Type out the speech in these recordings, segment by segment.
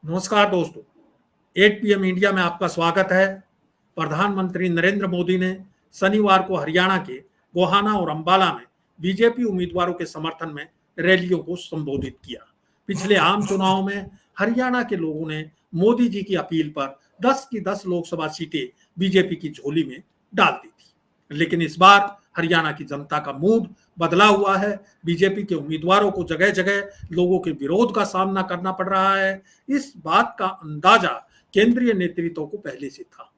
नमस्कार दोस्तों, 8 PM India में आपका स्वागत है। प्रधानमंत्री नरेंद्र मोदी ने शनिवार को हरियाणा के गोहाना और अंबाला में बीजेपी उम्मीदवारों के समर्थन में रैलियों को संबोधित किया। पिछले आम चुनाव में हरियाणा के लोगों ने मोदी जी की अपील पर 10 की 10 लोकसभा सीटें बीजेपी की झोली में डाल दी थी, लेकिन इस बार हरियाणा की जनता का मूड बदला हुआ है। बीजेपी के उम्मीदवारों को जगह जगह लोगों के विरोध का सामना करना पड़ रहा है। इस बात का अंदाजा केंद्रीय नेतृत्व को पहले से था,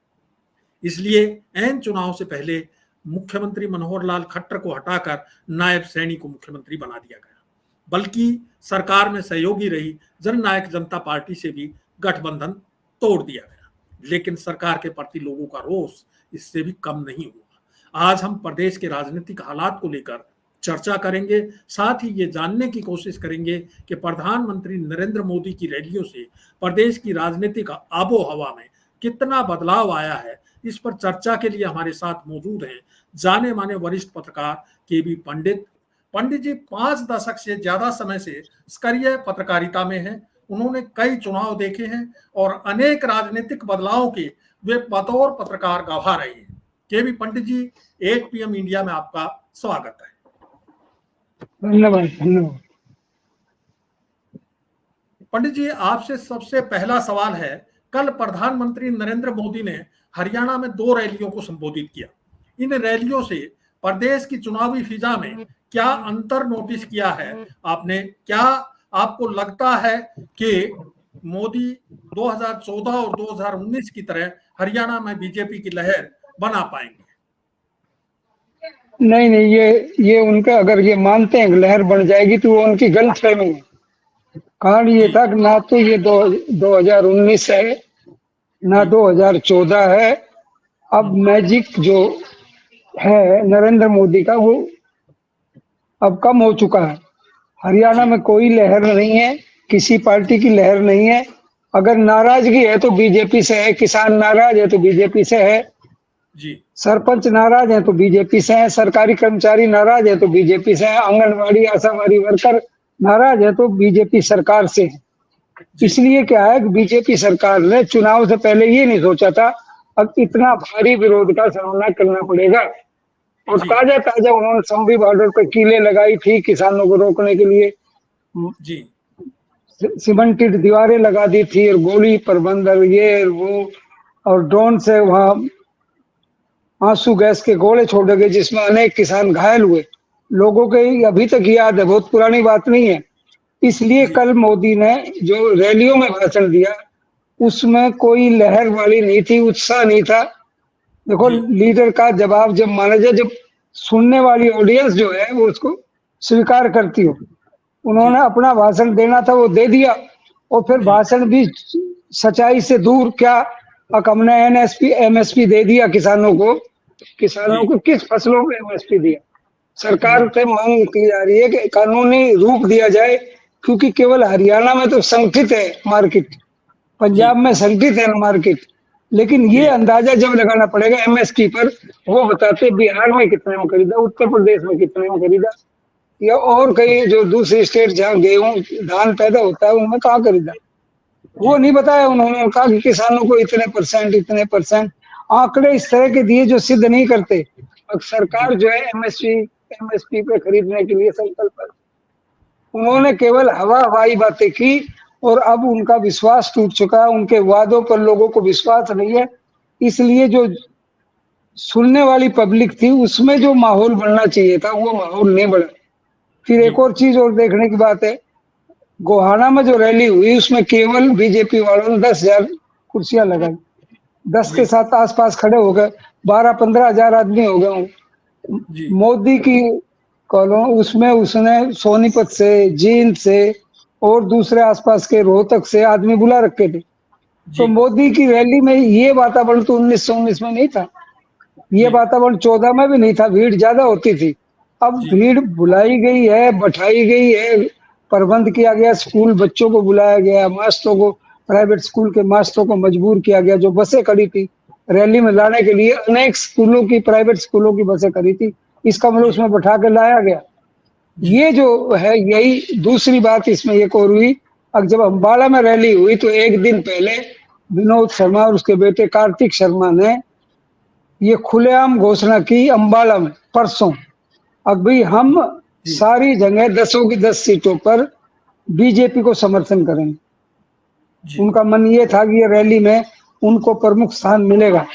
इसलिए ऐन चुनाव से पहले मुख्यमंत्री मनोहर लाल खट्टर को हटाकर नायब सैनी को मुख्यमंत्री बना दिया गया। बल्कि सरकार में सहयोगी रही जननायक जनता पार्टी से भी गठबंधन तोड़ दिया गया, लेकिन सरकार के प्रति लोगों का रोष इससे भी कम नहीं हुआ। आज हम प्रदेश के राजनीतिक हालात को लेकर चर्चा करेंगे, साथ ही ये जानने की कोशिश करेंगे कि प्रधानमंत्री नरेंद्र मोदी की रैलियों से प्रदेश की राजनीतिक आबो हवा में कितना बदलाव आया है। इस पर चर्चा के लिए हमारे साथ मौजूद हैं जाने माने वरिष्ठ पत्रकार केबी पंडित। पंडित जी 5 दशक से ज्यादा समय से सक्रिय पत्रकारिता में हैं। उन्होंने कई चुनाव देखे हैं और अनेक राजनीतिक बदलावों के वे बतौर पत्रकार गवाह रहे हैं। केबी पंडित जी, 8 PM इंडिया में आपका स्वागत है। धन्यवाद धन्यवाद। पंडित जी, आपसे सबसे पहला सवाल है, कल प्रधानमंत्री नरेंद्र मोदी ने हरियाणा में 2 रैलियों को संबोधित किया। इन रैलियों से प्रदेश की चुनावी फिजा में क्या अंतर नोटिस किया है आपने? क्या आपको लगता है कि मोदी 2014 और 2019 की तरह हरियाणा में बीजेपी की लहर बना पाएंगे? नहीं, ये उनका, अगर ये मानते हैं कि लहर बन जाएगी तो वो उनकी गलतफहमी है। कारण ये था कि ना तो ये 2019 है ना 2014 है। अब मैजिक जो है नरेंद्र मोदी का वो अब कम हो चुका है। हरियाणा में कोई लहर नहीं है, किसी पार्टी की लहर नहीं है। अगर नाराजगी है तो बीजेपी से है, किसान नाराज है तो बीजेपी से है, सरपंच नाराज है तो बीजेपी से है, सरकारी कर्मचारी नाराज है तो बीजेपी से है, आंगनबाड़ी आशावादी वर्कर नाराज है तो बीजेपी सरकार से है। इसलिए क्या है कि बीजेपी सरकार ने चुनाव से पहले ये नहीं सोचा था अब इतना भारी विरोध का सामना करना पड़ेगा। और ताजा उन्होंने संभी बॉर्डर पर कीलें लगाई थी किसानों को रोकने के लिए, सीमेंटेड दीवारें लगा दी थी और गोली प्रबंध ये वो, और ड्रोन से वहां आंसू गैस के गोले छोड़े गए जिसमें अनेक किसान घायल हुए। लोगों के अभी तक याद है, बहुत पुरानी बात नहीं है। इसलिए कल मोदी ने जो रैलियों में भाषण दिया उसमें कोई लहर वाली नहीं थी, उत्साह नहीं था। देखो, लीडर का जवाब जब माना जाए, जब सुनने वाली ऑडियंस जो है वो उसको स्वीकार करती हो। उन्होंने अपना भाषण देना था वो दे दिया, और फिर भाषण भी सच्चाई से दूर। क्या हमने MSP दे दिया किसानों को किस फसलों को MSP दिया? सरकार से मांग की जा रही है कि कानूनी रूप दिया जाए, क्योंकि केवल हरियाणा में तो संगठित है मार्केट, पंजाब में संगठित है मार्केट, लेकिन ये अंदाजा जब लगाना पड़ेगा MSP पर, वो बताते बिहार में कितने में खरीदा, उत्तर प्रदेश में कितने में खरीदा, या और कई जो दूसरी स्टेट जहाँ गेहूं धान पैदा होता है उनमें कहाँ खरीदा, वो नहीं बताया। उन्होंने कहा कि किसानों को इतने परसेंट आंकड़े इस तरह के दिए जो सिद्ध नहीं करते। अब सरकार जो है MSP पे खरीदने के लिए संकल्प है। उन्होंने केवल हवाई बातें की और अब उनका विश्वास टूट चुका है, उनके वादों पर लोगों को विश्वास नहीं है। इसलिए जो सुनने वाली पब्लिक थी उसमें जो माहौल बनना चाहिए था वो माहौल नहीं बना। फिर एक और चीज और देखने की बात है, गोहाना में जो रैली हुई उसमें केवल बीजेपी वालों ने 10,000 कुर्सियां लगाई। 10 के साथ आसपास खड़े हो गए 12-15 हजार आदमी हो गए। मोदी की कॉलों उसमें उसने सोनीपत से, जींद से और दूसरे आसपास के रोहतक से आदमी बुला रखे थे। तो मोदी की रैली में ये वातावरण तो 1919 में नहीं था, ये वातावरण 14 में भी नहीं था। भीड़ ज्यादा होती थी। अब भीड़ बुलाई गई है, बैठाई गई है, प्रबंध किया गया, स्कूल बच्चों को बुलाया गया, मास्टरों को, प्राइवेट स्कूल के मास्टरों को मजबूर किया गया। जो बसें खड़ी थी रैली में लाने के लिए, अनेक स्कूलों की, प्राइवेट स्कूलों की बसें खड़ी थी, इसका मतलब उसमें बैठा के लाया गया। ये जो है, यही दूसरी बात इसमें एक और हुई अब जब अम्बाला में रैली हुई तो एक दिन पहले विनोद शर्मा और उसके बेटे कार्तिक शर्मा ने ये खुलेआम घोषणा की अम्बाला में परसों, अब भी हम सारी जगह 10 की 10 सीटों पर बीजेपी को समर्थन करेंगे। उनका मन ये था कि ये रैली में उनको प्रमुख स्थान मिलेगा,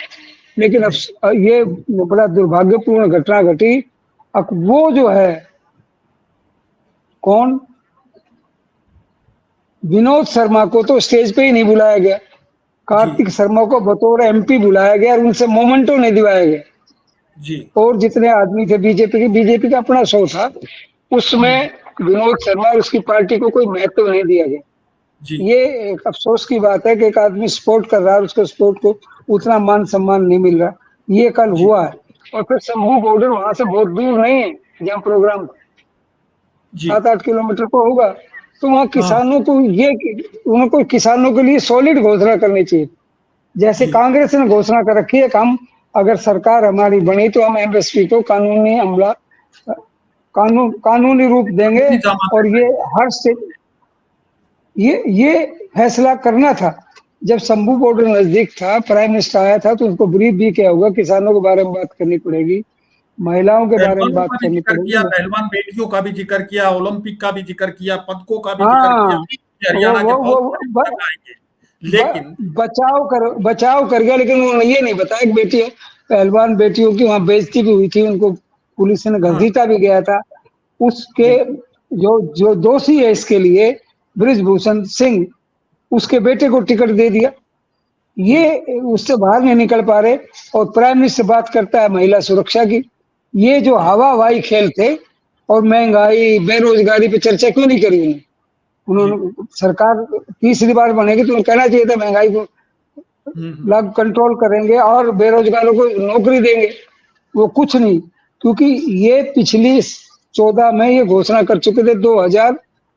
लेकिन अब ये बड़ा दुर्भाग्यपूर्ण घटना घटी। अब वो जो है कौन, विनोद शर्मा को तो स्टेज पे ही नहीं बुलाया गया, कार्तिक शर्मा को बतौर एमपी बुलाया गया और उनसे मोमेंटो नहीं दिवाया गया जी। और जितने आदमी थे बीजेपी का अपना शो था, उसमें विनोद शर्मा और उसकी पार्टी को कोई महत्व नहीं दिया गया जी। ये एक अफसोस की बात है कि एक आदमी सपोर्ट कर रहा है, उसको सपोर्ट को उतना मान सम्मान नहीं मिल रहा। ये कल हुआ है। और फिर शंभू बॉर्डर वहां से बहुत दूर नहीं है जहाँ प्रोग्राम 7-8 किलोमीटर को होगा, तो वहाँ किसानों को उनको किसानों के लिए सॉलिड घोषणा करनी चाहिए। जैसे कांग्रेस ने घोषणा कर रखी है कि हम अगर सरकार हमारी बनी तो हम एमएसपी को कानूनी रूप देंगे, और ये हर से ये फैसला करना था। जब शंभू बॉर्डर नजदीक था, प्राइम मिनिस्टर आया था तो उनको ब्रीफ भी किया होगा, किसानों के बारे में बात करनी पड़ेगी, महिलाओं के बारे में बात करनी पड़ेगी, पहलवान बेटियों का भी जिक्र किया, ओलंपिक का भी जिक्र किया, पदकों का भी जिक्र किया, हरियाणा के लेकिन बचाव कर गया। लेकिन उन्होंने ये नहीं बताया कि बेटियों पहलवान बेटियों की वहां बेइज्जती भी हुई थी, उनको पुलिस ने घसीटा भी गया था। उसके जो दोषी है इसके लिए बृजभूषण सिंह, उसके बेटे को टिकट दे दिया, ये उससे बाहर नहीं निकल पा रहे। और प्राइम मिनिस्टर बात करता है महिला सुरक्षा की। ये जो हवाई खेल थे, और महंगाई बेरोजगारी पे चर्चा क्यों नहीं करी उन्होंने? सरकार तीसरी बार बनेगी तो कहना चाहिए था महंगाई को लाभ कंट्रोल करेंगे और बेरोजगारों को नौकरी देंगे। वो कुछ नहीं, क्योंकि ये पिछली 14 में ये घोषणा कर चुके थे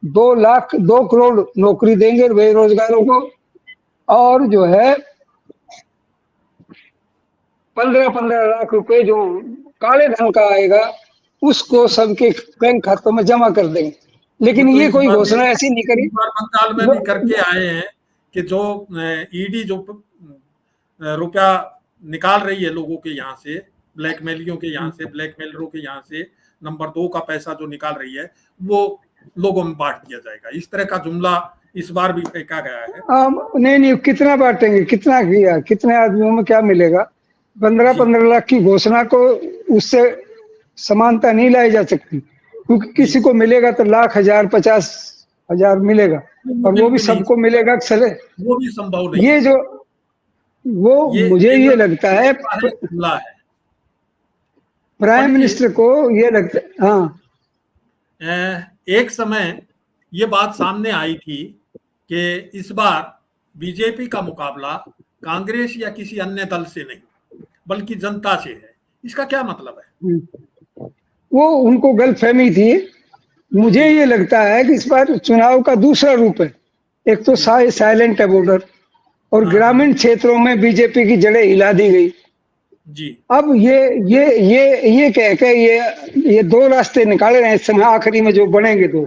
2 करोड़ नौकरी देंगे बेरोजगारों को, और जो है 15-15 लाख रुपए जो काले धन का आएगा उसको सबके बैंक खातों में जमा कर देंगे। लेकिन ये कोई घोषणा ऐसी नहीं करी। बंगाल में भी करके आए हैं कि जो ईडी जो रुपया निकाल रही है लोगों के यहाँ से, ब्लैकमेलियों के यहाँ से, ब्लैकमेलरों के यहाँ से नंबर 2 का पैसा जो निकाल रही है, वो लोगों में बांट दिया जाएगा। इस तरह का जुमला इस बार भी फेंका गया है। नहीं, कितना बांटेंगे, कितना किया, कितने आदमियों में क्या मिलेगा? 15-15 लाख की घोषणा को उससे समानता नहीं लाई जा सकती, क्योंकि किसी को मिलेगा तो लाख, 1000, 50,000 मिलेगा, और वो भी सबको मिलेगा चले, वो भी संभव नहीं। ये जो मुझे ये लगता है प्राइम मिनिस्टर को ये लगता है। हाँ, एक समय ये बात सामने आई थी कि इस बार बीजेपी का मुकाबला कांग्रेस या किसी अन्य दल से नहीं बल्कि जनता से है। इसका क्या मतलब है? वो उनको गलतफहमी थी। मुझे ये लगता है कि इस बार चुनाव का दूसरा रूप है। एक तो साइलेंट है बॉर्डर, और ग्रामीण क्षेत्रों में बीजेपी की जड़ें हिला दी गई जी। अब ये कह के ये 2 रास्ते निकाले रहे हैं इस समय, आखिरी में जो बनेंगे तो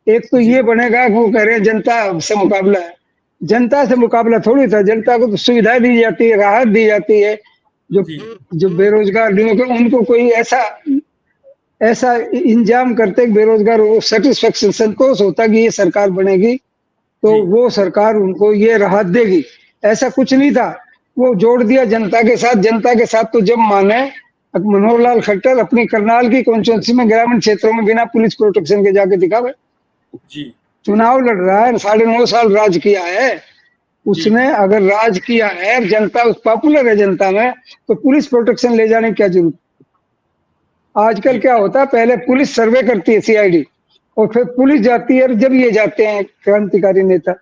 एक तो ये बनेगा, वो कह रहे हैं जनता से मुकाबला है। जनता से मुकाबला थोड़ी था, जनता को तो सुविधाएं दी जाती है, राहत दी जाती है। जो बेरोजगार लोग हैं उनको कोई ऐसा इंतजाम करते बेरोजगार सेटिस्फेक्शन, संतोष होता कि ये सरकार बनेगी तो वो सरकार उनको ये राहत देगी। ऐसा कुछ नहीं था, वो जोड़ दिया जनता के साथ। जनता के साथ तो जब माने मनोहर लाल खट्टर अपनी करनाल की कॉन्स्टिट्यूंसी में ग्रामीण क्षेत्रों में बिना पुलिस प्रोटेक्शन के जाके दिखावे जी। चुनाव लड़ रहा है, 9.5 साल राज किया है उसने। अगर राज किया है, जनता पॉपुलर है जनता में, तो पुलिस प्रोटेक्शन ले जाने की क्या जरूरत? आजकल क्या होता है, पहले पुलिस सर्वे करती है सीआईडी, और फिर पुलिस जाती है, जब ये जाते हैं क्रांतिकारी नेता।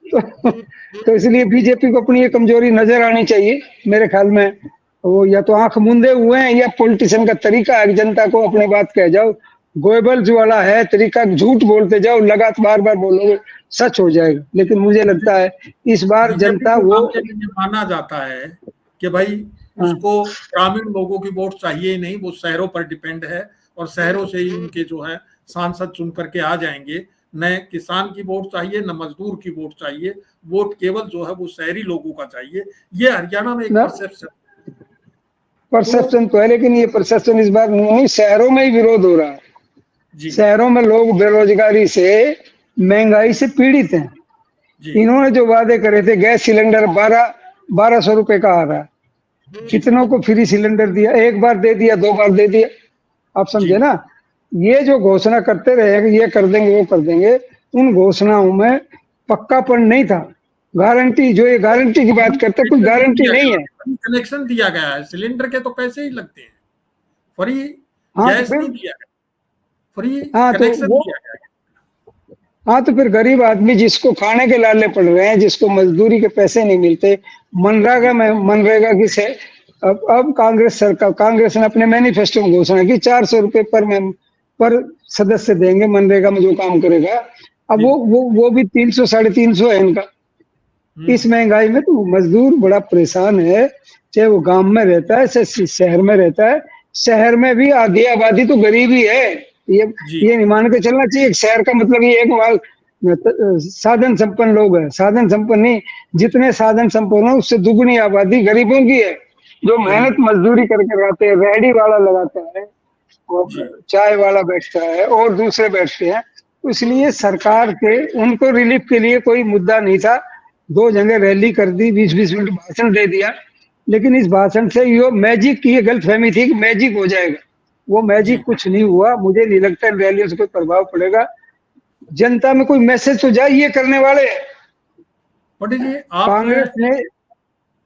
तो इसलिए बीजेपी को अपनी ये कमजोरी नजर आनी चाहिए मेरे ख्याल में। वो या तो आंख मूंदे हुए हैं, या पॉलिटिशियन का तरीका है जनता को अपनी बात कह जाओ, गोएबल्स वाला है तरीका, झूठ बोलते जाओ, लगातार बार बोलोगे सच हो जाएगा। लेकिन मुझे लगता है इस बार जनता वो माना जाता है कि भाई उसको ग्रामीण लोगों की वोट चाहिए ही नहीं, वो शहरों पर डिपेंड है, और शहरों से ही उनके जो है सांसद चुन करके आ जाएंगे। न किसान की वोट चाहिए, न मजदूर की वोट चाहिए, वोट केवल जो है वो शहरी लोगों का चाहिए। ये हरियाणा में एक परसेप्शन तो है, लेकिन ये परसेप्शन इस बार नहीं, शहरों में ही विरोध हो रहा है। शहरों में लोग बेरोजगारी से, महंगाई से पीड़ित हैं। इन्होंने जो वादे करे थे, गैस सिलेंडर 1200 रुपए का आ रहा है, कितनों को फ्री सिलेंडर दिया, एक बार दे दिया, 2 बार दे दिया, आप समझे ना। ये जो घोषणा करते रहे ये कर देंगे वो कर देंगे, उन घोषणाओं में पक्कापन नहीं था। गारंटी, जो ये गारंटी की बात करते, कोई गारंटी नहीं है। कनेक्शन दिया गया है, सिलेंडर के तो पैसे ही लगते हैं, फ्री गैस नहीं दिया गया, फ्री कनेक्शन दिया गया। हाँ, तो फिर गरीब आदमी जिसको खाने के लाले पड़ रहे हैं, जिसको मजदूरी के पैसे नहीं मिलते, मनरेगा की से अब कांग्रेस ने अपने मैनिफेस्टो में घोषणा की 400 रुपए पर सदस्य देंगे मनरेगा में जो काम करेगा। अब वो भी 300 350 है इनका। इस महंगाई में तो मजदूर बड़ा परेशान है, चाहे वो गांव में रहता है चाहे शहर में रहता है। शहर में भी आधी आबादी तो गरीब ही है, ये नहीं मान के चलना चाहिए। शहर का मतलब ये एक साधन संपन्न लोग है, साधन संपन्न नहीं, जितने साधन संपन्न है उससे दुगनी आबादी गरीबों की है, जो मेहनत मजदूरी करके रहते हैं। रेहड़ी वाला लगाता है और चाय वाला बैठता है और दूसरे बैठते हैं। इसलिए सरकार के उनको रिलीफ के लिए कोई मुद्दा नहीं था। 2 जगह रैली कर दी, 20-20 मिनट भाषण दे दिया, लेकिन इस भाषण से ये मैजिक की गलतफहमी थी कि मैजिक हो जाएगा। वो मैजिक कुछ नहीं हुआ। मुझे नहीं लगता रैलियों से कोई प्रभाव पड़ेगा। जनता में कोई मैसेज तो जाए ये करने वाले। पंडित जी, कांग्रेस ने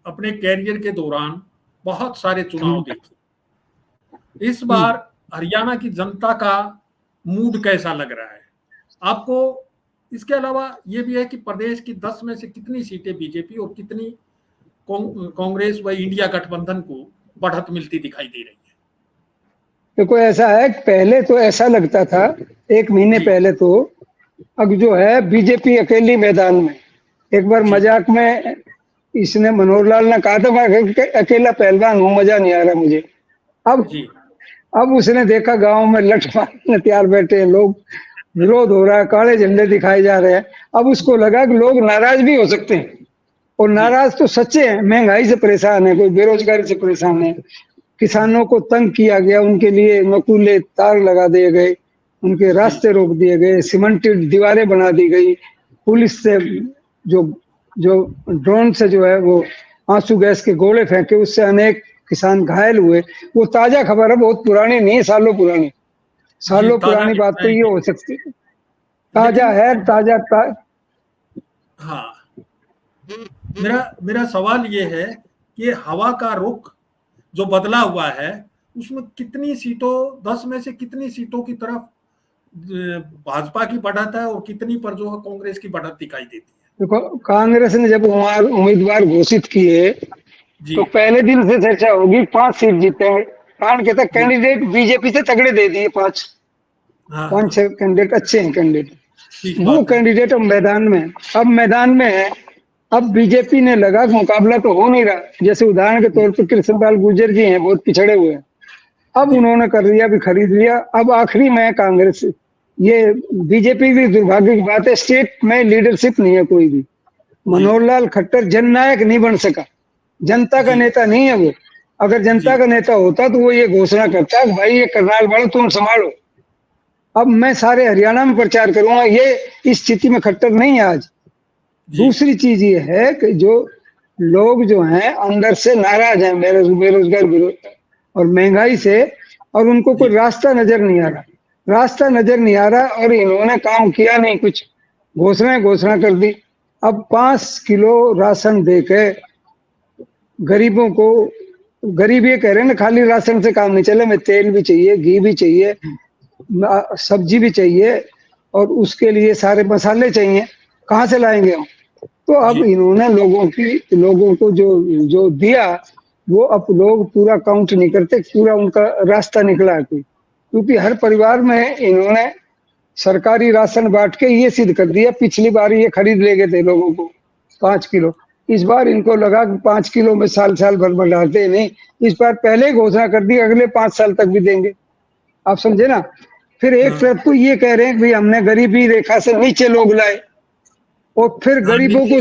अपने कैरियर के दौरान बहुत सारे चुनाव देखे, इस बार हरियाणा की जनता का मूड कैसा लग रहा है आपको? इसके अलावा ये भी है कि प्रदेश की 10 में से कितनी सीटें बीजेपी और कितनी कांग्रेस व इंडिया गठबंधन को बढ़त मिलती दिखाई दे रही है? देखो, ऐसा है, पहले तो ऐसा लगता था 1 महीने पहले तो, अब जो है बीजेपी अकेली मैदान में। एक बार मजाक में इसने, मनोहर लाल ने कहा था मैं अकेला पहलवान हूँ, मजा नहीं आ रहा मुझे। अब उसने देखा गांव में लठ मारने तैयार बैठे हैं लोग, विरोध हो रहा है, काले झंडे दिखाए जा रहे हैं। अब उसको लगा कि लोग नाराज भी हो सकते हैं, और नाराज तो सच्चे हैं। महंगाई से परेशान है, कोई बेरोजगारी से परेशान है, किसानों को तंग किया गया, उनके लिए नकुले तार लगा दिए गए, उनके रास्ते रोक दिए गए, सीमेंटेड दीवारें बना दी गई, पुलिस से जो ड्रोन से जो है वो आंसू गैस के गोले फेंके, उससे अनेक किसान घायल हुए। वो ताजा खबर है, बहुत पुरानी नहीं है, सालों पुरानी। सालों पुरानी बात तो ये हो सकती है, ताजा है, हाँ, मेरा सवाल ये है कि हवा का रुख जो बदला हुआ है, उसमें कितनी सीटों, 10 में से कितनी सीटों की तरफ भाजपा की बढ़त है और कितनी पर जो है कांग्रेस की बढ़त दिखाई देती है? देखो, कांग्रेस ने जब उम्मीदवार घोषित किए तो पहले दिन से चर्चा होगी 5 सीट जीतेंगे। कारण कहता कैंडिडेट बीजेपी से तगड़े दे दिए, 5-6 कैंडिडेट अच्छे हैं कैंडिडेट। वो कैंडिडेट अब मैदान में है। अब बीजेपी ने लगा कि मुकाबला तो हो नहीं रहा। जैसे उदाहरण के तौर पर कृष्णपाल गुर्जर जी हैं, बहुत पिछड़े हुए हैं, अब उन्होंने कर लिया, भी खरीद लिया। अब आखिरी में कांग्रेस, ये बीजेपी की दुर्भाग्य की बात है, स्टेट में लीडरशिप नहीं है कोई भी। मनोहर लाल खट्टर जननायक नहीं बन सका, जनता का नेता नहीं है वो। अगर जनता का नेता होता तो वो ये घोषणा करता कि भाई ये करनाल वालों तुम संभालो, अब मैं सारे हरियाणा में प्रचार करूंगा। ये स्थिति में खट्टर नहीं है आज। दूसरी चीज ये है कि जो लोग जो हैं अंदर से नाराज हैं, बेरोजगार और महंगाई से, और उनको कोई रास्ता नजर नहीं आ रहा, और इन्होंने काम किया नहीं, कुछ घोषणा कर दी। अब 5 किलो राशन देके गरीबों को, गरीब ये कह रहे हैं ना खाली राशन से काम नहीं चले, मैं तेल भी चाहिए, घी भी चाहिए, सब्जी भी चाहिए, और उसके लिए सारे मसाले चाहिए, कहाँ से लाएंगे हम? तो अब इन्होंने लोगों को जो दिया, वो अब लोग पूरा काउंट नहीं करते, पूरा उनका रास्ता निकला है कोई। क्योंकि हर परिवार में इन्होंने सरकारी राशन बांट के ये सिद्ध कर दिया। पिछली बार ये खरीद ले गए थे लोगों को 5 किलो, इस बार इनको लगा कि 5 किलो में साल भर बढ़ाते नहीं, इस बार पहले ही घोषणा कर दी अगले 5 साल तक भी देंगे। आप समझे ना? फिर एक तरफ तो ये कह रहे हैं कि हमने गरीबी रेखा से नीचे लोग लाए, और फिर गरीबों को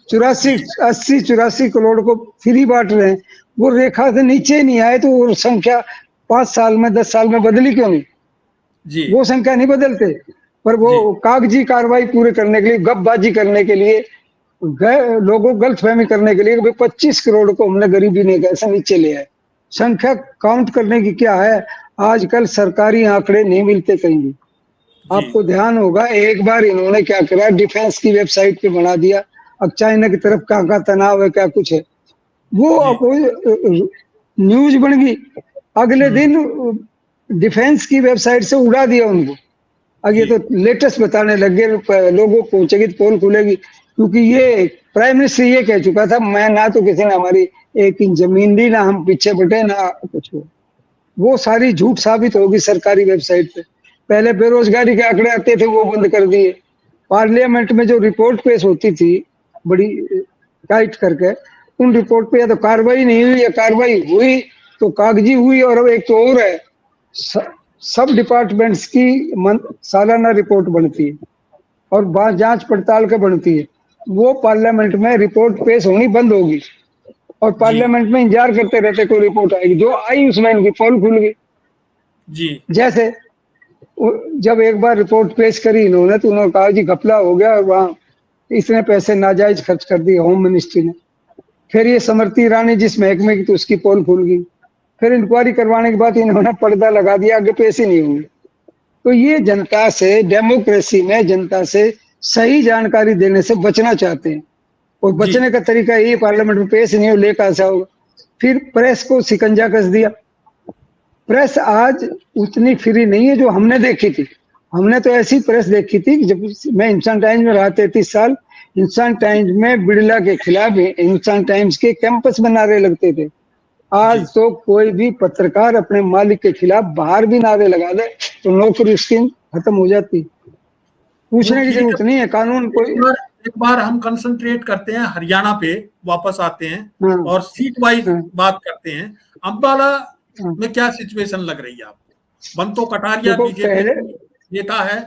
चौरासी 80-84 करोड़ को फ्री बांट रहे हैं। वो रेखा से नीचे नहीं आए तो वो संख्या 5 साल में 10 साल में बदली क्यों नहीं? जी वो संख्या नहीं बदलते, पर वो कागजी कार्रवाई पूरे करने के लिए, गपबाजी करने के लिए, लोगों गलत फहमी करने के लिए 25 करोड़ को हमने गरीबी ने कैसे नीचे ले आए। संख्या काउंट करने की क्या है, आजकल सरकारी आंकड़े नहीं मिलते कहीं भी। आपको ध्यान होगा एक बार इन्होंने क्या करा, डिफेंस की वेबसाइट पे बना दिया, अब चाइना की तरफ क्या तनाव है क्या कुछ है, वो अब न्यूज बन गई। अगले दिन डिफेंस की वेबसाइट से उड़ा दिया उनको। अब ये तो लेटेस्ट बताने लग गए, लोगों को पहुंचेगी तो पोल खुलेगी, क्योंकि ये प्राइम मिनिस्टर ये कह चुका था, मैं ना तो किसी ने हमारी 1 इंच जमीन दी, ना हम पीछे बटे, ना कुछ हो। वो सारी झूठ साबित होगी सरकारी वेबसाइट पे। पहले बेरोजगारी के आंकड़े आते थे, वो बंद कर दिए। पार्लियामेंट में जो रिपोर्ट पेश होती थी बड़ी टाइट करके, उन रिपोर्ट पे या तो कार्रवाई नहीं हुई, या कार्रवाई हुई तो कागजी हुई। और अब एक तो और है, सब डिपार्टमेंट्स की सालाना रिपोर्ट बनती है और जांच पड़ताल के बनती है। वो पार्लियामेंट में रिपोर्ट पेश होनी बंद होगी, और पार्लियामेंट में इंतजार करते रहते कोई रिपोर्ट आएगी। जो आई उसमें इनकी पोल खुल गई। जी जैसे जब एक बार रिपोर्ट पेश करी इन्होंने, तो उन्होंने कहा जी घपला हो गया, और वहां इतने पैसे नाजायज खर्च कर दिए होम मिनिस्ट्री ने। फिर ये स्मृति ईरानी जिस महकमे की, तो उसकी पोल खुल गई। फिर इंक्वायरी करवाने के बाद इन्होंने पर्दा लगा दिया, आगे पेश ही नहीं होंगे। तो ये जनता से, डेमोक्रेसी में जनता से सही जानकारी देने से बचना चाहते हैं, और बचने का तरीका ये पार्लियामेंट में पेश नहीं हो, ले कैसा होगा। फिर प्रेस को शिकंजा कस दिया। प्रेस आज उतनी फ्री नहीं है जो हमने देखी थी। हमने तो ऐसी प्रेस देखी थी कि जब मैं हिंदुस्तान टाइम्स में रहा 33 साल, हिंदुस्तान टाइम्स में बिड़ला के खिलाफ हिंदुस्तान टाइम्स के कैंपस में नारे लगते थे। आज तो कोई भी पत्रकार अपने मालिक के खिलाफ बाहर भी नारे लगा दे तो नौकरी उसकी खत्म हो जाती। पूछने की जरूरत नहीं है, कानून कोई। एक बार हम कंसंट्रेट करते हैं हरियाणा पे, वापस आते हैं और सीट वाइज बात करते हैं। अंबाला में क्या सिचुएशन लग रही है आपको? बंटो कटारिया बीजेपी नेता है,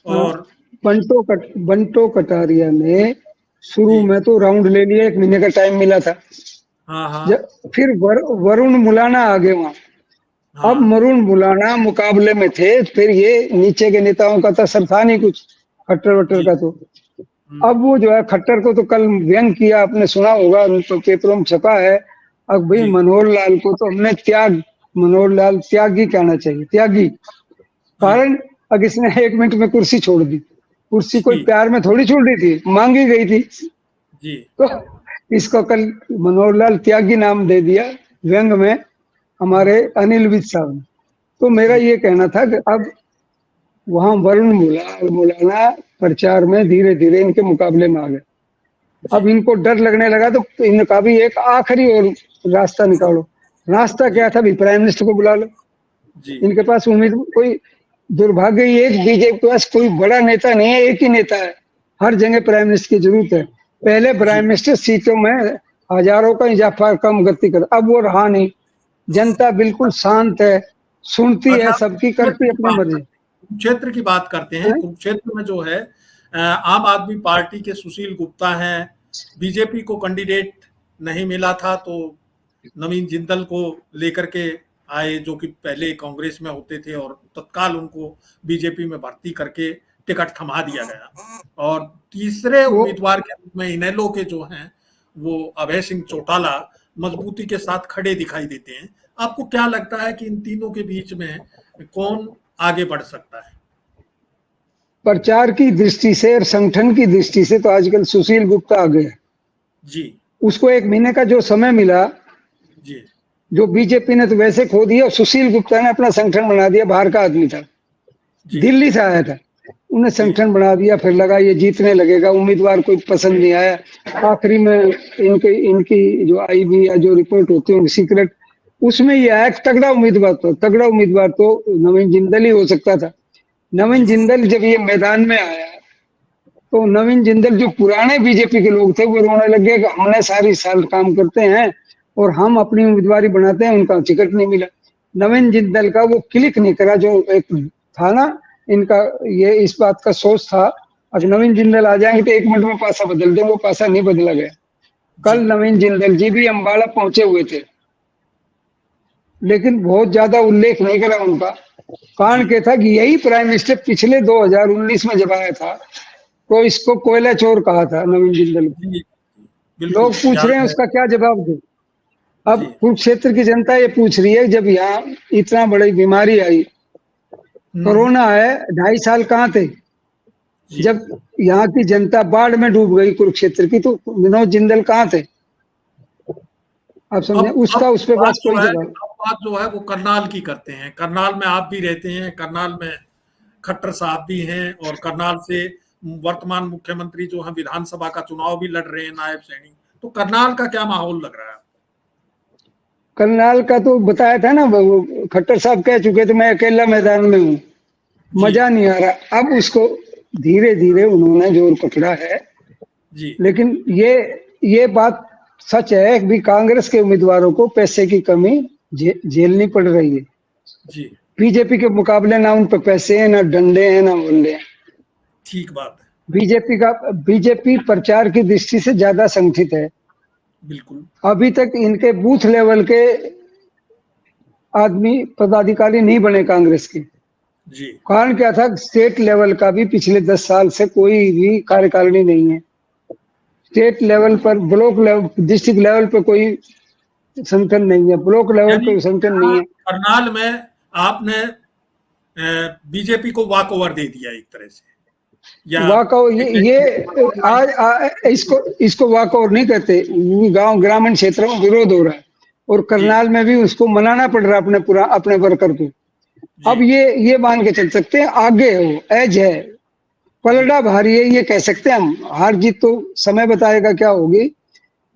और बंटो कटारिया ने शुरू में तो राउंड ले लिया, 1 महीने का टाइम मिला था। फिर वरुण मुलाना आ गए वहां। अब वरुण मुलाना मुकाबले में थे, फिर ये नीचे के नेताओं का तो असर था नहीं कुछ, खट्टर वट्टर का। तो अब वो जो है, खट्टर को तो कल व्यंग किया, आपने सुना होगा, तो पेपरों में छपा है। अब भाई मनोहर लाल को तो हमने मनोहर लाल त्यागी कहना चाहिए, त्यागी। कारण अब इसने 1 मिनट में कुर्सी छोड़ दी। कुर्सी कोई प्यार में थोड़ी छोड़ दी थी, मांगी गई थी जी। तो इसको कल मनोहर लाल त्यागी नाम दे दिया व्यंग में हमारे अनिल विज साहब ने। तो मेरा ये कहना था कि अब वहां वरुण मुलाना प्रचार में धीरे धीरे इनके मुकाबले में आ गए। अब इनको डर लगने लगा, तो इनका भी एक आखिरी और रास्ता निकालो। रास्ता क्या था? भी प्राइम मिनिस्टर को बुला लो जी। इनके पास उम्मीद, कोई दुर्भाग्य ये बीजेपी के पास कोई बड़ा नेता नहीं है, एक ही नेता है। हर जगह प्राइम मिनिस्टर की जरूरत है। पहले प्राइम मिनिस्टर सीटों में हजारों का इजाफा कम गति कर, अब वो रहा नहीं। जनता बिल्कुल शांत है, सुनती है सबकी, करती है अपनी मर्जी। कुरुक्षेत्र की बात करते हैं। कुरुक्षेत्र में जो है आम आदमी पार्टी के सुशील गुप्ता हैं, बीजेपी को कैंडिडेट नहीं मिला था तो नवीन जिंदल को लेकर के आए, जो कि पहले कांग्रेस में होते थे, और तत्काल उनको बीजेपी में भर्ती करके टिकट थमा दिया गया। और तीसरे उम्मीदवार के रूप में इनेलो के जो हैं वो अभय सिंह चौटाला मजबूती के साथ खड़े दिखाई देते हैं। आपको क्या लगता है कि इन तीनों के बीच में कौन आगे बढ़ सकता है? प्रचार की दृष्टि से और संगठन की दृष्टि से तो आजकल सुशील गुप्ता आ गए जी। उसको 1 महीने का जो समय मिला जी, जो बीजेपी ने तो वैसे खो दिया, और सुशील गुप्ता ने अपना संगठन बना दिया। बाहर का आदमी था, दिल्ली से आया था, उन्हें संगठन बना दिया। फिर लगा ये जीतने लगेगा, उम्मीदवार कोई पसंद नहीं आया। आखिरी में इनकी जो आई भी या जो रिपोर्ट होती है सीक्रेट, उसमें ये आया तगड़ा उम्मीदवार तो नवीन जिंदल ही हो सकता था। नवीन जिंदल जब ये मैदान में आया तो नवीन जिंदल जो पुराने बीजेपी के लोग थे वो रोने लगे कि हमने सारी साल काम करते हैं और हम अपनी उम्मीदवारी बनाते हैं, उनका टिकट नहीं मिला। नवीन जिंदल का वो क्लिक नहीं करा, जो एक था ना इनका, ये इस बात का सोच था अगर नवीन जिंदल आ जाएंगे तो 1 मिनट में पासा बदल दें, वो पासा नहीं बदला गया। कल जी नवीन जिंदल जी भी अम्बाला पहुंचे हुए थे, लेकिन बहुत ज्यादा उल्लेख नहीं करा उनका। कारण जी क्या था कि यही प्राइम मिनिस्टर पिछले 2019 में जब आया था तो इसको कोयला चोर कहा था नवीन जिंदल को। जी लोग बिल्कुल पूछ रहे याद हैं है। उसका क्या जवाब दे। अब जी कुरुक्षेत्र की जनता ये पूछ रही है, जब यहाँ इतना बड़ी बीमारी आई, हम्म, कोरोना है, 2.5 साल कहाँ थे? जी जब यहाँ की जनता बाढ़ में डूब गई कुरुक्षेत्र की, तो विनोद जिंदल कहाँ थे? आप समझे, उसका उस पे बात बस जो कोई है, जवाब। अब बात जो है वो करनाल की करते हैं। करनाल में आप भी रहते हैं, करनाल में खट्टर साहब भी हैं, और करनाल से वर्तमान मुख्यमंत्री जो है विधानसभा का चुनाव भी लड़ रहे हैं, नायब सैनी। तो करनाल का क्या माहौल लग रहा है? करनाल का तो बताया था ना, वो खट्टर साहब कह चुके थे मैं अकेला मैदान में हूँ, जी मजा नहीं आ रहा। अब उसको धीरे धीरे उन्होंने जोर पकड़ा है। जी लेकिन ये बात सच है कि कांग्रेस के उम्मीदवारों को पैसे की कमी झेलनी पड़ रही है। जी बीजेपी के मुकाबले ना उन पर पैसे हैं, ना डंडे हैं, ना मुल्ले हैं। ठीक बात है। बीजेपी प्रचार की दृष्टि से ज्यादा संगठित है। बिल्कुल। अभी तक इनके बूथ लेवल के आदमी पदाधिकारी नहीं बने कांग्रेस के। जी कारण क्या था, स्टेट लेवल का भी पिछले 10 साल से कोई भी कार्यकारिणी नहीं है। स्टेट लेवल पर, ब्लॉक लेवल, डिस्ट्रिक्ट लेवल पर कोई संगठन नहीं है, ब्लॉक लेवल यानी पे संगठन नहीं है। करनाल में आपने बीजेपी को वॉक ओवर दे दिया एक तरह से, या वाकओवर, इसको वाकओवर नहीं कहते। गांव ग्रामीण क्षेत्रों में विरोध हो रहा है, और जी करनाल में भी उसको मनाना पड़ रहा है अपने वर्कर को। जी अब ये मान के चल सकते हैं आगे हो, एज है, जी पलड़ा भारी है, ये कह सकते हैं हम। हार जीत तो समय बताएगा क्या होगी। ठीक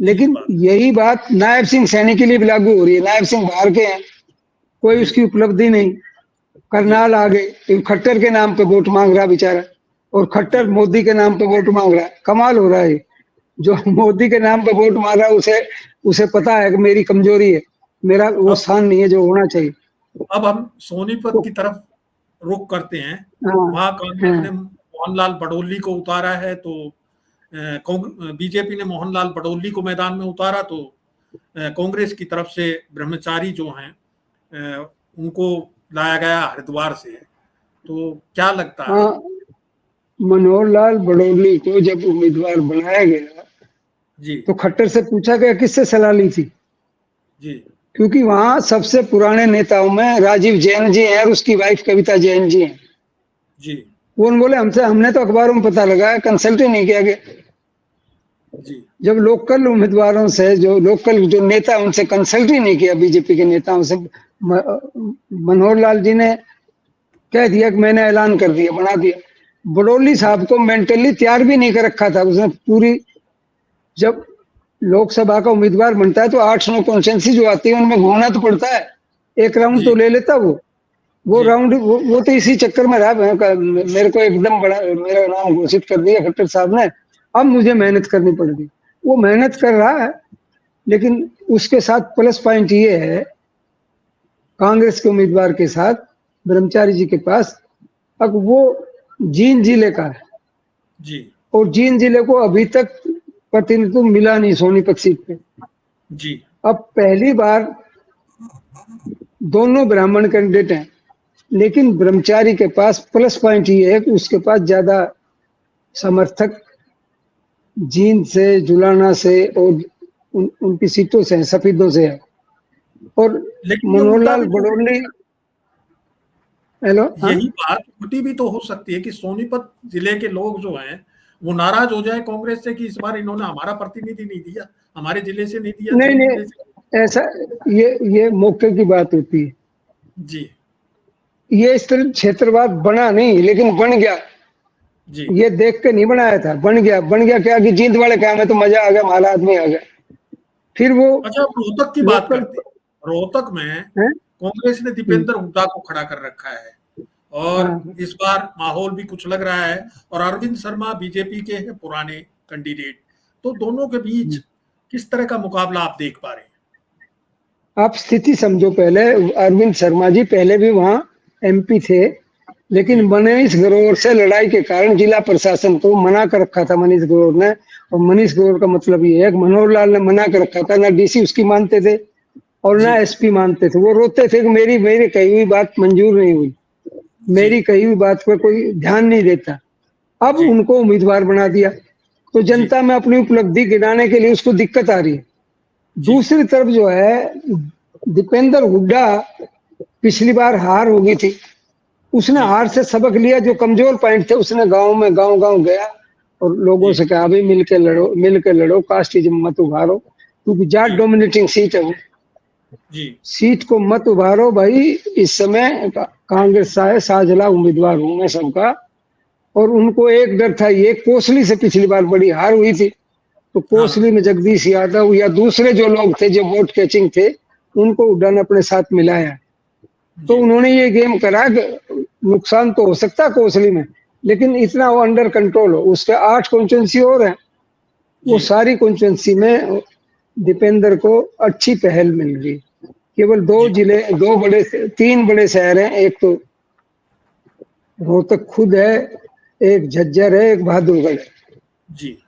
लेकिन बात। यही बात नायब सिंह सैनी के लिए भी लागू हो रही है। नायब सिंह बाहर के हैं, कोई जी उसकी उपलब्धि नहीं। जी करनाल आ गए, खट्टर के नाम पे वोट मांग रहा बेचारा, और खट्टर जी मोदी के नाम पे वोट मांग रहा है। कमाल हो रहा है। जो मोदी के नाम पे वोट मांग रहा है, उसे उसे पता है कि मेरी कमजोरी है, मेरा वो अब स्थान नहीं है जो होना चाहिए। अब हम सोनीपत तो की तरफ रुख करते हैं। हाँ, वहां कांग्रेस ने हाँ, मोहनलाल बडोली को उतारा है, तो बीजेपी ने मोहनलाल बडोली को मैदान में उतारा, तो कांग्रेस की तरफ से ब्रह्मचारी जो हैं उनको लाया गया हरिद्वार से। तो क्या लगता है हाँ। आपको? मनोहर लाल बड़ोली को जब उम्मीदवार बनाया गया, जी तो खट्टर से पूछा गया किससे सलाह ली थी? जी क्योंकि वहां सबसे पुराने नेताओं में राजीव जैन जी हैं और उसकी वाइफ कविता जैन जी हैं। जी वो बोले हमने तो अखबारों में पता लगाया, कंसल्ट ही नहीं किया गया। जी जब लोकल उम्मीदवारों से, जो लोकल जो नेता, उनसे कंसल्ट ही नहीं किया, बीजेपी के नेताओं से। मनोहर लाल जी ने कह दिया कि मैंने ऐलान कर दिया, बना दिया। बड़ोली जी साहब को मेंटली तैयार भी नहीं कर रखा था उसने पूरी। जब लोकसभा का उम्मीदवार बनता है तो 8-9 कॉन्स्टिट्यूंसी जो आती है उनमें घूमना तो पड़ता है। एक राउंड तो जी ले लेता वो जी राउंड, वो तो इसी चक्कर में रहा। मेरे को एकदम बड़ा, मेरा नाम घोषित कर दिया खट्टर साहब ने, अब मुझे मेहनत करनी पड़ेगी। वो मेहनत कर रहा है, लेकिन उसके साथ प्लस पॉइंट ये है, कांग्रेस के उम्मीदवार के साथ ब्रह्मचारी जी के पास, अब वो जींद जिले का है, जी और जींद जिले को अभी तक प्रतिनिधित्व मिला नहीं सोनीपत सीट पे। जी अब पहली बार दोनों ब्राह्मण कैंडिडेट हैं, लेकिन ब्रह्मचारी के पास प्लस पॉइंट ये है कि उसके पास ज्यादा समर्थक जींद से, जुलाना से, और उनकी सीटों से हैं, सफीदों से है। और लेकिन ये मनोहर उल्टा लाल भी तो, बड़ोली, हेलो, हाँ, यही बात उल्टी भी तो हो सकती है कि सोनीपत जिले के लोग जो हैं वो नाराज हो जाए कांग्रेस से कि इस बार इन्होंने हमारा प्रतिनिधि नहीं दिया, हमारे जिले से नहीं दिया, नहीं जींद जिले से। नहीं, ऐसा, ये मौके की बात होती है। जी ये इस तरह क्षेत्रवाद बना नहीं, लेकिन बन गया। जी ये देख के नहीं बनाया था, बन गया क्या कि जींद वाले काम है तो मजा आ गया, हमारा आदमी आ गया। फिर वो अच्छा, अब रोहतक की बात लोकल करते हैं। रोहतक में है। कांग्रेस ने हम्म, दीपेंद्र हुड्डा को खड़ा कर रखा है, और हाँ, इस बार माहौल भी कुछ लग रहा है। और अरविंद शर्मा बीजेपी के हैं पुराने कैंडिडेट। तो दोनों के बीच किस तरह का मुकाबला आप देख पा रहे हैं? आप स्थिति समझो। पहले अरविंद शर्मा जी पहले भी वहां एमपी थे, लेकिन मनीष ग्रोवर से लड़ाई के कारण जिला प्रशासन को मना कर रखा था मनीष ग्रोवर ने। और मनीष ग्रोवर का मतलब ये है कि मनोहर लाल ने मना कर रखा था, ना डीसी उसकी मानते थे और ना एसपी मानते थे। वो रोते थे कि मेरी मेरी कही हुई बात मंजूर नहीं हुई, मेरी कही हुई बात पर कोई ध्यान नहीं देता। अब उनको उम्मीदवार बना दिया तो जनता में अपनी उपलब्धि गिनाने के लिए उसको दिक्कत आ रही है। दूसरी तरफ जो है दीपेंद्र हुड्डा, पिछली बार हार हो गई थी, उसने हार से सबक लिया। जो कमजोर पॉइंट थे उसने गांव गांव गया और लोगों से कहा भाई मिल के लड़ो, कास्टिज्म मत उभारो, क्योंकि जाट डोमिनेटिंग सीट है वो। सीट को मत उभारो भाई। इस समय कांग्रेस सा है, साझला उम्मीदवार हूं मैं सबका। और उनको एक डर था, ये कोसली से पिछली बार बड़ी हार हुई थी, तो कोसली में जगदीश यादव या दूसरे जो लोग थे जो वोट कैचिंग थे, उनको हुड्डा ने अपने साथ मिलाया। तो उन्होंने ये गेम करा कि नुकसान तो हो सकता है कोसली में, लेकिन इतना वो अंडर कंट्रोल हो। उसके 8 कॉन्स्टिट्यूंसी और हैं, वो सारी कॉन्स्टिट्यूंसी में दीपेंद्र को अच्छी पहल मिल रही। केवल 2 जिले, 3 बड़े शहर हैं, एक तो रोहतक खुद है, एक झज्जर है, एक बहादुरगढ़ है।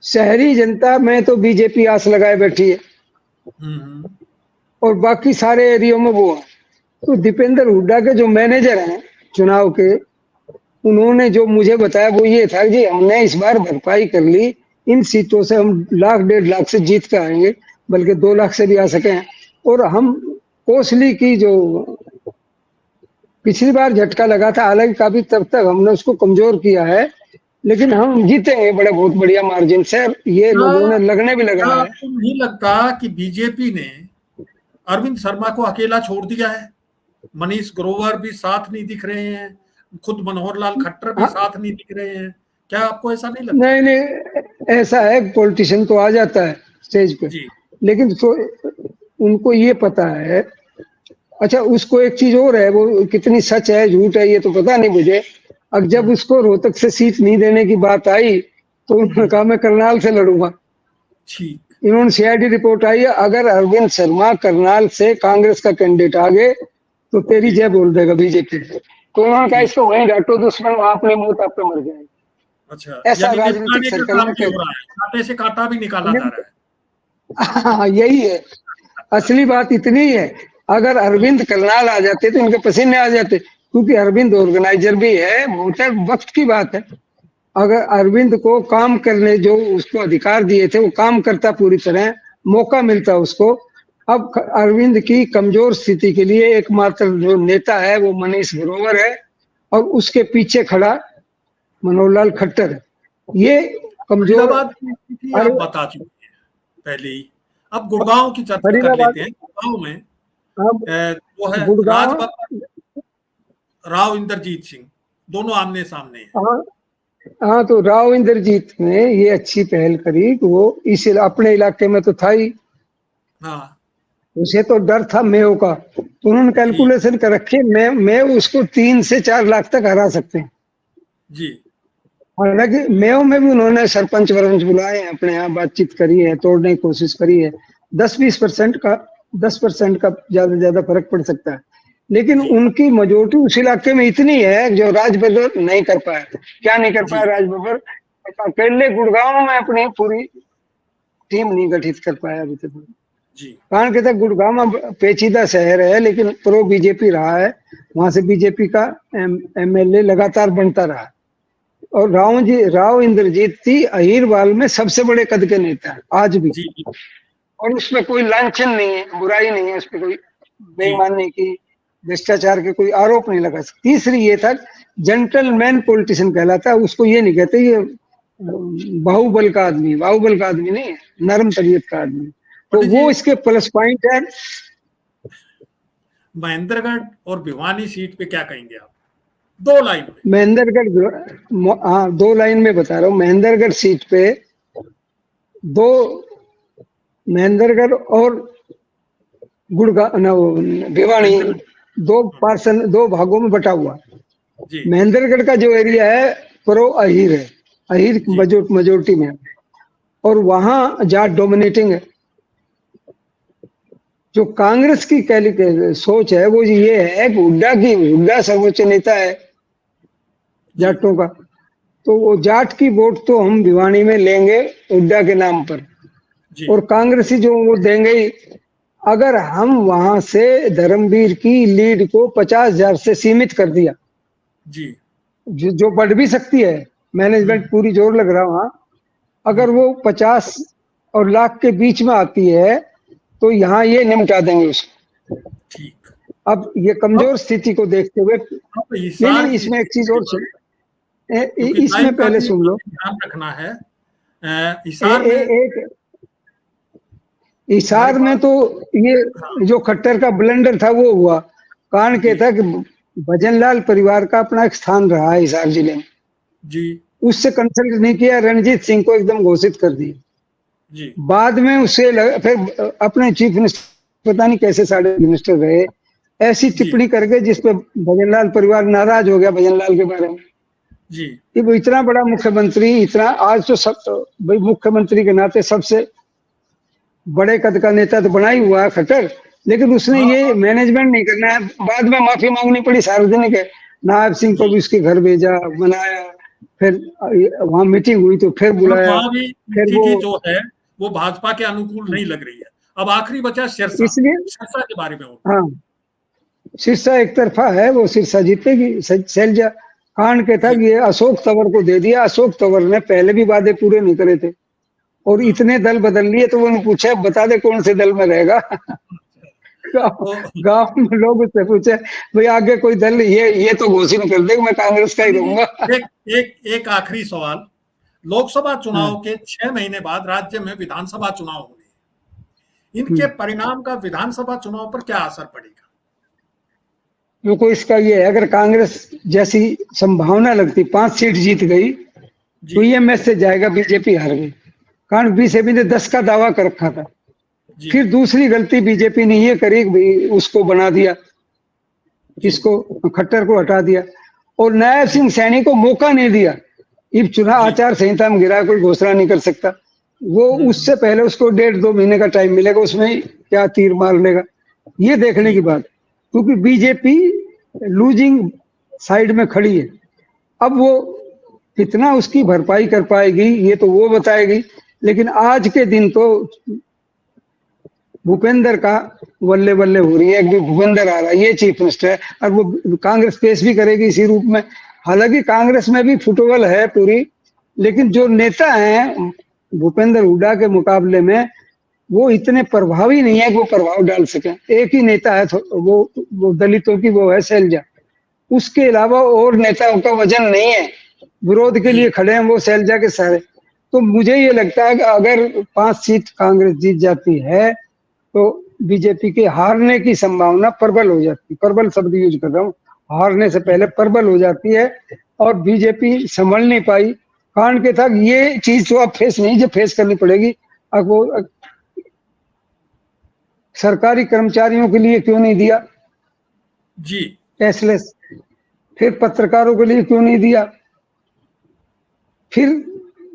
शहरी जनता में तो बीजेपी आस लगाए बैठी है और बाकी सारे एरियो में वो है। तो दीपेंद्र हुड्डा के जो मैनेजर हैं चुनाव के, उन्होंने जो मुझे बताया वो ये था कि हमने इस बार भरपाई कर ली, इन सीटों से हम 1 लाख 1.5 लाख से जीत के आएंगे, बल्कि 2 लाख से भी आ सके हैं। और हम कोसली की जो पिछली बार झटका लगा था, हालांकि काफी तब तक हमने उसको कमजोर किया है, लेकिन हम जीतेंगे बहुत बढ़िया मार्जिन से। ये लोगों ने लगने भी लगा है। आपको नहीं लगता कि बीजेपी ने अरविंद शर्मा को अकेला छोड़ दिया है? मनीष ग्रोवर भी साथ नहीं दिख रहे हैं, खुद मनोहर लाल खट्टर भी साथ नहीं दिख रहे हैं, क्या आपको ऐसा नहीं लगता? नहीं, ऐसा है, पॉलिटिशियन तो आ जाता है स्टेज पे, लेकिन तो उनको ये पता है। अच्छा, उसको एक चीज और है, वो कितनी सच है झूठ है ये तो पता नहीं मुझे। अब जब उसको रोहतक से सीट नहीं देने की बात आई तो उन्होंने कहा मैं करनाल से लड़ूंगा। इन्होंने सीआईडी रिपोर्ट आई है, अगर अरविंद शर्मा करनाल से कांग्रेस का कैंडिडेट आ गए तो तेरी जय बोल देगा बीजेपी। तो उन्होंने कहा इसको वहीं डांटो, दुश्मन वहां अपने मुंह पे मर जाएंगे। अच्छा, ऐसा राजनीतिक सर्कल में कांटे से कांटा भी निकाला जा रहा है। हाँ, यही है असली बात। इतनी है, अगर अरविंद करनाल आ जाते तो इनके पसीने आ जाते, क्योंकि अरविंद ऑर्गेनाइजर भी है। वोटर वक्त की बात है, अगर अरविंद को काम करने जो उसको अधिकार दिए थे वो काम करता, पूरी तरह मौका मिलता उसको। अब अरविंद की कमजोर स्थिति के लिए एकमात्र जो नेता है वो मनीष ग्रोवर है और उसके पीछे खड़ा मनोहर लाल खट्टर है। ये कमजोर आप बता चुके हैं पहले ही। अब गुड़गांव की चर्चा कर लेते हैं। गुड़गांव में वो है राव इंद्रजीत सिंह, दोनों आमने सामने हैं। हाँ, तो राव इंद्रजीत ने ये अच्छी पहल करी कि वो इस अपने इलाके में तो था ही, उसे तो डर था मेयो का, तो उन्होंने कैलकुलेशन कर रखी, मैं उसको 3 से 4 लाख तक हरा सकते हैं जी। हालांकि मेयो में भी उन्होंने सरपंच वरपंच बुलाए हैं, अपने यहाँ बातचीत करी है, तोड़ने की कोशिश करी है। 10-20% का 10% का ज्यादा फर्क पड़ सकता है, लेकिन उनकी मेजोरिटी उस इलाके में इतनी है जो राज बब्बर नहीं कर पाया। क्या नहीं कर पाया राज बब्बर? अकेले गुड़गांव में अपनी पूरी टीम नहीं गठित कर पाया अभी तक। कारण कहता है गुड़गांव पेचीदा शहर है, लेकिन प्रो बीजेपी रहा है, वहां से बीजेपी का एमएलए लगातार बनता रहा। और राव इंद्रजीत थी अहिरवाल में सबसे बड़े कद के नेता आज भी, और उसमें कोई लांछन नहीं है, बुराई नहीं है, उसमें कोई बेईमानी की, भ्रष्टाचार के कोई आरोप नहीं लगा। तीसरी ये था जेंटलमैन पॉलिटिशियन कहलाता है, उसको ये नहीं कहते ये बाहुबल का आदमी, बाहुबल का आदमी नहीं है, नरम तबीयत का आदमी। तो वो इसके प्लस पॉइंट है। महेंद्रगढ़ और भिवानी सीट पे क्या कहेंगे आप? 2 लाइन में। महेंद्रगढ़, हाँ 2 लाइन में बता रहा हूँ। महेंद्रगढ़ सीट पे महेंद्रगढ़ और भिवानी 2 भागों में बटा हुआ। महेंद्रगढ़ का जो एरिया है प्रो अहिर है, अहिर मेजोरिटी में, और वहां जाट डोमिनेटिंग है। जो कांग्रेस की सोच है वो ये है कि हुड्डा सर्वोच्च नेता है जाटों का, तो वो जाट की वोट तो हम भिवानी में लेंगे हुड्डा के नाम पर, और कांग्रेसी जो वो देंगे ही। अगर हम वहां से धर्मवीर की लीड को 50,000 से सीमित कर दिया जी, जो बढ़ भी सकती है, मैनेजमेंट पूरी जोर लग रहा वहां, अगर वो 50 और लाख के बीच में आती है तो यहाँ ये निपटा देंगे उसको। ठीक। अब ये कमजोर स्थिति को देखते हुए नहीं, इसमें एक चीज और सुन, इसमें पहले सुन लो, ध्यान रखना है। हिसार में तो ये जो खट्टर का ब्लंडर था वो हुआ, कारण के था कि भजनलाल परिवार का अपना एक स्थान रहा है हिसार जिले में जी, उससे कंसल्ट नहीं किया, रणजीत सिंह को एकदम घोषित कर दिया जी। बाद में उससे फिर अपने चीफ मिनिस्टर पता नहीं कैसे साढ़े मिनिस्टर रहे, ऐसी टिप्पणी करके जिसपे भजनलाल परिवार नाराज हो गया भजनलाल के बारे में जी। कि वो इतना बड़ा मुख्यमंत्री, इतना आज तो सब भाई मुख्यमंत्री के नाते सबसे बड़े कद का नेता तो बना ही हुआ है खट्टर, लेकिन उसने ये मैनेजमेंट नहीं करना है। बाद में माफी मांगनी पड़ी सार्वजनिक है, नायब सिंह को भी उसके घर भेजा, बनाया, फिर वहां मीटिंग हुई तो फिर बुलाया, फिर वो जो है वो भाजपा के अनुकूल नहीं लग रही है। अब आखिरी बचा सिरसा, इसलिए सिरसा के बारे में। हाँ, सिरसा एक तरफा है, वो सिरसा जीतेगी शैलजा। कांड के था ये अशोक तंवर को दे दिया, अशोक तंवर ने पहले भी वादे पूरे नहीं करे थे और इतने दल बदल लिए, तो उन्होंने पूछा बता दे कौन से दल में रहेगा। गांव में लोग उससे पूछे भाई आगे कोई दल ये तो घोषित कर दे मैं कांग्रेस का ही रहूंगा। एक आखिरी सवाल, लोकसभा चुनाव के 6 महीने बाद राज्य में विधानसभा चुनाव होंगे, इनके परिणाम का विधानसभा चुनाव पर क्या असर पड़ेगा? देखो इसका ये है, अगर कांग्रेस जैसी संभावना लगती 5 सीट जीत गई तो ये मैसेज जाएगा बीजेपी हार गई, कारण बीजेपी ने 10 का दावा कर रखा था। फिर दूसरी गलती बीजेपी ने ये करी भाई उसको बना दिया, इसको खट्टर को हटा दिया और नायब सिंह सैनी को मौका नहीं दिया। इब चुनाव आचार संहिता में गिरा, कोई घोषणा नहीं कर सकता, वो उससे पहले उसको 1.5-2 महीने का टाइम मिलेगा, उसमें क्या तीर मार लेगा ये देखने की बात, क्योंकि बीजेपी लूजिंग साइड में खड़ी है। अब वो कितना उसकी भरपाई कर पाएगी ये तो वो बताएगी, लेकिन आज के दिन तो भूपेंद्र का बल्ले बल्ले हो रही है, एक भी भूपेंद्र आ रहा है, ये चीफ मिनिस्टर है और वो कांग्रेस पेश भी करेगी इसी रूप में। हालांकि कांग्रेस में भी फुटबॉल है पूरी, लेकिन जो नेता हैं भूपेंद्र हुड्डा के मुकाबले में वो इतने प्रभावी नहीं है कि वो प्रभाव डाल सके। एक ही नेता है वो दलितों की, वो है शैलजा, उसके अलावा और नेताओं का वजन नहीं है, विरोध के लिए खड़े हैं वो शैलजा के सारे। तो मुझे ये लगता है कि अगर 5 सीट कांग्रेस जीत जाती है तो बीजेपी के हारने की संभावना प्रबल हो जाती है, प्रबल शब्द यूज कर रहा हूँ, हारने से पहले प्रबल हो जाती है और बीजेपी संभल नहीं पाई। कारण के था ये चीज तो अब फेस करनी पड़ेगी। अब वो सरकारी कर्मचारियों के लिए क्यों नहीं दिया जी कैशलेस, फिर पत्रकारों के लिए क्यों नहीं दिया, फिर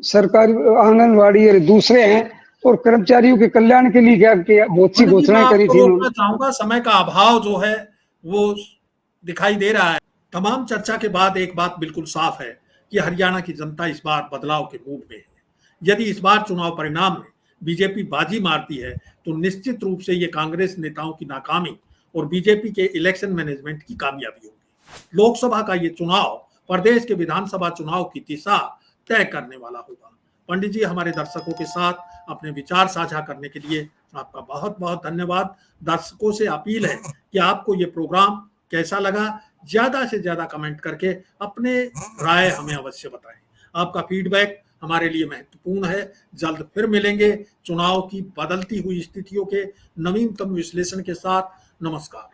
सरकारी आंगनवाड़ी और दूसरे हैं और कर्मचारियों के कल्याण के लिए क्या किया, बहुत सी घोषणाएं करी थी उन्होंने। चाहूंगा, समय का अभाव जो है वो दिखाई दे रहा है। तमाम चर्चा के बाद एक बात बिल्कुल साफ है कि हरियाणा की जनता इस बार बदलाव के मूड में है। यदि इस बार चुनाव परिणाम में बीजेपी बाजी मारती है तो निश्चित रूप से ये कांग्रेस नेताओं की नाकामी और बीजेपी के इलेक्शन मैनेजमेंट की कामयाबी होगी। लोकसभा का ये चुनाव प्रदेश के विधानसभा चुनाव की दिशा तय करने वाला होगा। पंडित जी, हमारे दर्शकों के साथ अपने विचार साझा करने के लिए आपका बहुत बहुत धन्यवाद। दर्शकों से अपील है कि आपको ये प्रोग्राम कैसा लगा, ज्यादा से ज्यादा कमेंट करके अपने राय हमें अवश्य बताएं। आपका फीडबैक हमारे लिए महत्वपूर्ण है। जल्द फिर मिलेंगे चुनाव की बदलती हुई स्थितियों के नवीनतम विश्लेषण के साथ। नमस्कार।